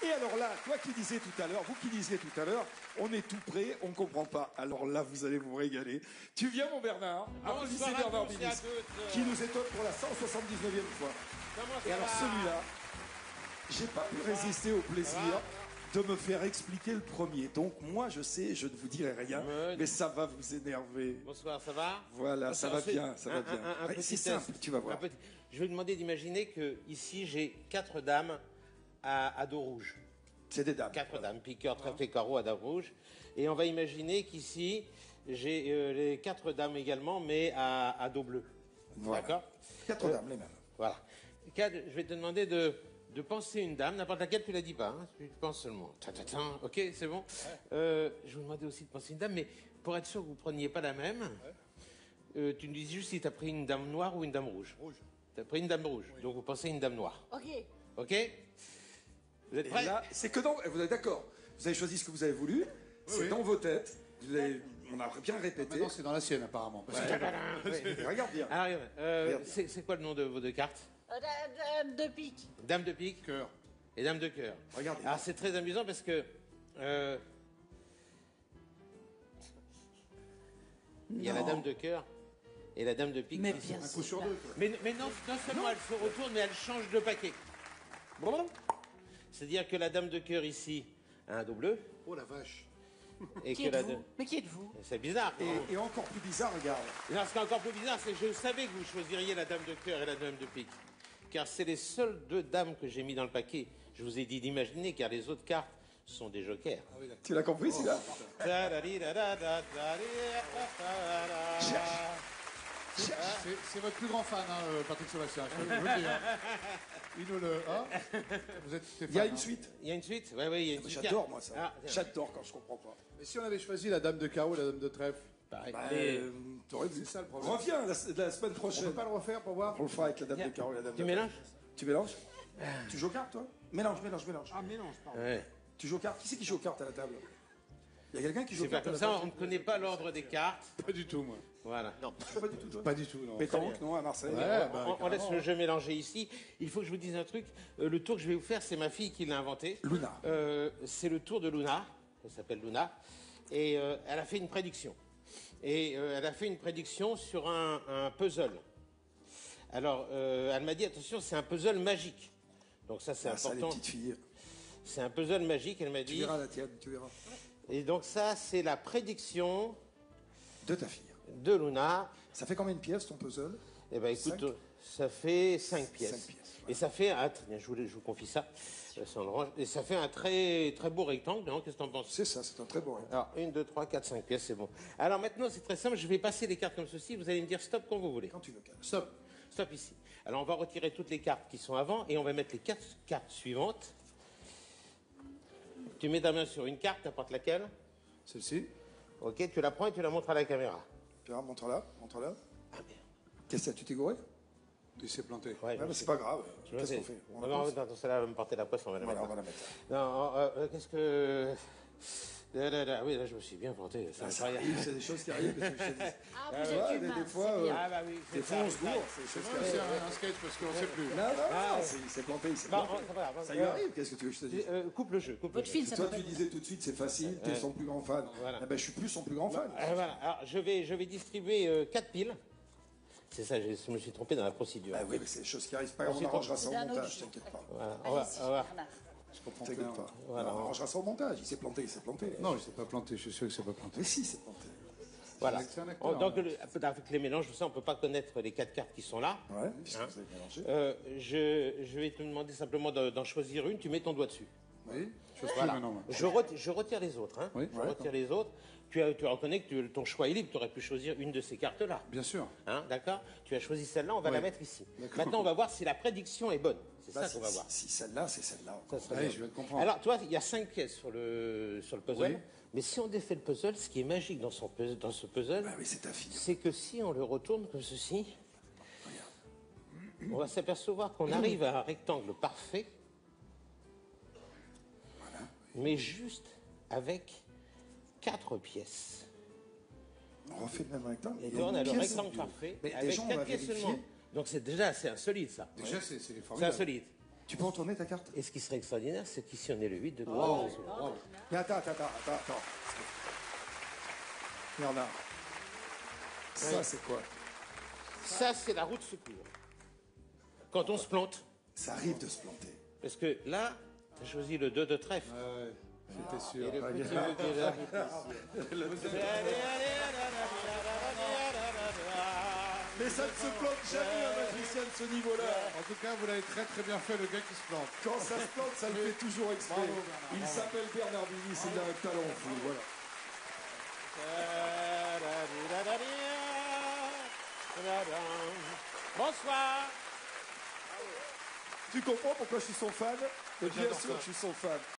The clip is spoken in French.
Et alors là, toi qui disais tout à l'heure, vous qui disiez tout à l'heure, on est tout prêt, on ne comprend pas. Alors là, vous allez vous régaler. Tu viens, mon Bernard. Applaudissez Bernard Minis, qui nous étonne pour la 179e fois. Et alors celui-là, j'ai pas pu résister au plaisir de me faire expliquer le premier. Donc moi, je sais, je ne vous dirai rien, mais ça va vous énerver. Bonsoir, ça va? Voilà, ça va bien, ça va bien. C'est simple, tu vas voir. Je vais vous demander d'imaginer que ici j'ai 4 dames à dos rouge. C'est des dames. 4 dames, piqueur, trèfle et carreau à dos rouge. Et on va imaginer qu'ici j'ai les 4 dames également, mais à dos bleu. Voilà. D'accord? 4 dames, les mêmes. Voilà. Cad, je vais te demander de penser une dame, n'importe laquelle, tu la dis pas, hein, tu penses seulement. Ok, c'est bon. Je vous demandais aussi de penser une dame, mais pour être sûr que vous ne preniez pas la même, tu me dis juste si tu as pris une dame noire ou une dame rouge. Rouge. Tu as pris une dame rouge, donc vous pensez une dame noire. Ok. Ok? Vous êtes prêts? Là, c'est que dans... Vous êtes d'accord? Vous avez choisi ce que vous avez voulu, c'est dans vos têtes. On a bien répété. Maintenant, c'est dans la sienne, apparemment. Regarde bien. Alors, c'est quoi le nom de vos 2 cartes? Dame de pique. Dame de pique. Cœur. Et dame de cœur. Regardez. Alors, c'est très amusant parce que... il y a la dame de cœur et la dame de pique. Mais qui bien sont- Un coup sur 2. Mais non seulement elle se retourne, mais elle change de paquet. C'est-à-dire que la dame de cœur ici a un dos bleu. Oh la vache. Et Qui que la êtes-vous? Mais qui êtes-vous? C'est bizarre. Et encore plus bizarre, regarde. Non, ce qui est encore plus bizarre, c'est que je savais que vous choisiriez la dame de cœur et la dame de pique. Car c'est les seules 2 dames que j'ai mis dans le paquet. Je vous ai dit d'imaginer, car les autres cartes sont des jokers. Tu l'as compris, celui-là? C'est votre plus grand fan, hein, Patrick Sébastien. Je veux le dire. Il nous le. Hein vous êtes fan, Il y a une hein. suite. Il y a une suite? Oui, il y a une suite. J'adore, moi, ça. Ah, tiens. J'adore quand je comprends pas. Mais si on avait choisi la dame de carreau et la dame de trèfle, Pareil. Bah, Mais t'aurais vu. c'est ça le problème. Reviens la semaine On prochaine. peut pas le refaire pour voir? On le fera avec la dame de carreau et la dame de tu mélanges? Tu mélanges? Tu joues aux cartes, toi? Mélange. Ah, mélange, pardon. Ouais. Tu joues aux cartes? Qui c'est qui joue aux cartes à la table? Il y a quelqu'un qui joue C'est aux pas cartes à comme la ça, table? on ne connaît pas l'ordre des cartes. Pas du tout, moi. Voilà. Tu joues pas du tout, toi? Pas du tout, non. Pétanque, non, à Marseille? Ouais, On laisse le jeu mélanger ici. Il faut que je vous dise un truc. Le tour que je vais vous faire, c'est ma fille qui l'a inventé. Luna. C'est le tour de Luna. Elle s'appelle Luna. Et elle a fait une prédiction. Et elle a fait une prédiction sur un puzzle. Alors, elle m'a dit, attention, c'est un puzzle magique. Donc ça, c'est Ah, ça, les important. petites filles. C'est un puzzle magique, elle m'a Tu dit. verras la tienne, tu verras. Et donc ça, c'est la prédiction De ta fille. de Luna. Ça fait combien de pièces, ton puzzle? Eh ben écoute, 5? ça fait 5 pièces. 5 pièces, voilà. Et ça fait un... Je vous confie ça. Ça, on le range. Et ça fait un très, très beau rectangle, non? Qu'est-ce que t'en penses? C'est ça, c'est un très beau. Alors, 1, 2, 3, 4, 5 pièces, c'est bon. Alors maintenant, c'est très simple. Je vais passer les cartes comme ceci. Vous allez me dire stop quand vous voulez. Quand tu veux, Cal. Stop. Stop ici. Alors, on va retirer toutes les cartes qui sont avant et on va mettre les 4 cartes suivantes. Tu mets ta main sur une carte, n'importe laquelle. Celle-ci. Ok, tu la prends et tu la montres à la caméra. Pierre, montre-la, montre-la. Ah merde. Qu'est-ce que c'est, tu t'es gouré? Il s'est planté. Ouais, Ouais, je mais sais. c'est pas grave. Je Qu'est-ce sais. qu'on fait? On la Non, pose? non, celle-là va me porter la poisse, on va la Voilà, mettre. on va la mettre. Non, qu'est-ce que... Oui, là, je me suis bien planté. C'est Ça incroyable. arrive, c'est des choses qui arrivent. Parce que je te dis. Ah, vous Ouais, êtes des humain, fois, c'est bien. Ah bah oui. Des fois, on se gourre. C'est des choses qui C'est arrivent. un sketch parce qu'on sait plus. Non, non, il s'est planté, il s'est Bon, planté. ça va, Ça lui arrive, qu'est-ce que tu veux que je te dise? coupe le jeu, coupe le Votre jeu. fil, ça Toi, s'appelle. tu disais tout de suite, c'est facile, t'es son plus grand fan. Voilà. Eh ben, je suis plus son plus grand fan. Voilà. Alors, je vais distribuer 4 piles. C'est ça, je me suis trompé dans la procédure. Ah oui, mais c'est des choses qui arrivent pas. On Ensuite, arrangera ça au c'est un montage, autre t'inquiète pas. Voilà, Allez-y, Bernard. Je comprends T'inquiète rien. pas. Voilà. On arrangera ça au montage. Il s'est planté, il s'est planté. Non, il s'est pas planté. Je suis sûr que c'est pas planté. Mais si, il s'est planté. Voilà. C'est un acteur, Donc, avec les mélanges, tout ça, on ne peut pas connaître les 4 cartes qui sont là. Ouais, puisque vous avez mélangé. Je vais te demander simplement d'en choisir une. Tu mets ton doigt dessus. Oui. Je suis Voilà. maintenant. moi. Je retire les autres. Hein. Oui. Je retire les autres. Tu reconnais que ton choix est libre. Tu aurais pu choisir une de ces cartes-là. Bien sûr. Hein, d'accord? Tu as choisi celle-là, on va Oui. la mettre ici. D'accord. Maintenant, on va voir si la prédiction est bonne. C'est Bah, ça qu'on va voir. Si celle-là, c'est celle-là. Ça serait Allez, bien. je vais te comprendre. Alors, toi, il y a 5 pièces sur le puzzle. Oui. Mais si on défait le puzzle, ce qui est magique dans ce puzzle, Bah oui, c'est ta fille. c'est que si on le retourne comme ceci, on va s'apercevoir qu'on arrive à un rectangle parfait, mais juste avec 4 pièces. On refait le même rectangle. Et Il y a on une a le pièce rectangle du- parfait, Mais avec déjà, on 4 va pièces vérifier. seulement. Donc c'est insolite, ça. Déjà, c'est C'est formidable. insolite. Tu peux retourner ta carte? Et ce qui serait extraordinaire, c'est qu'ici on est le 8 de Bravo, bravo. Mais attends. Bernard. Ça, c'est quoi? Ça, c'est la roue de secours. Quand on se plante. Ça arrive de se planter. Parce que là, t'as choisi le 2 de trèfle. Ouais, j'étais sûr. Et le petit mot qui est là. Mais ça ne se plante jamais un magicien de ce niveau-là. En tout cas, vous l'avez très très bien fait, le gars qui se plante. Quand ça se plante, ça le fait toujours exprès. Bravo, Bernard, Il bravo. s'appelle Bernard Billy, c'est un talent fou. Voilà. Bonsoir. Tu comprends pourquoi je suis son fan? Et bien J'adore sûr ça. que je suis son fan.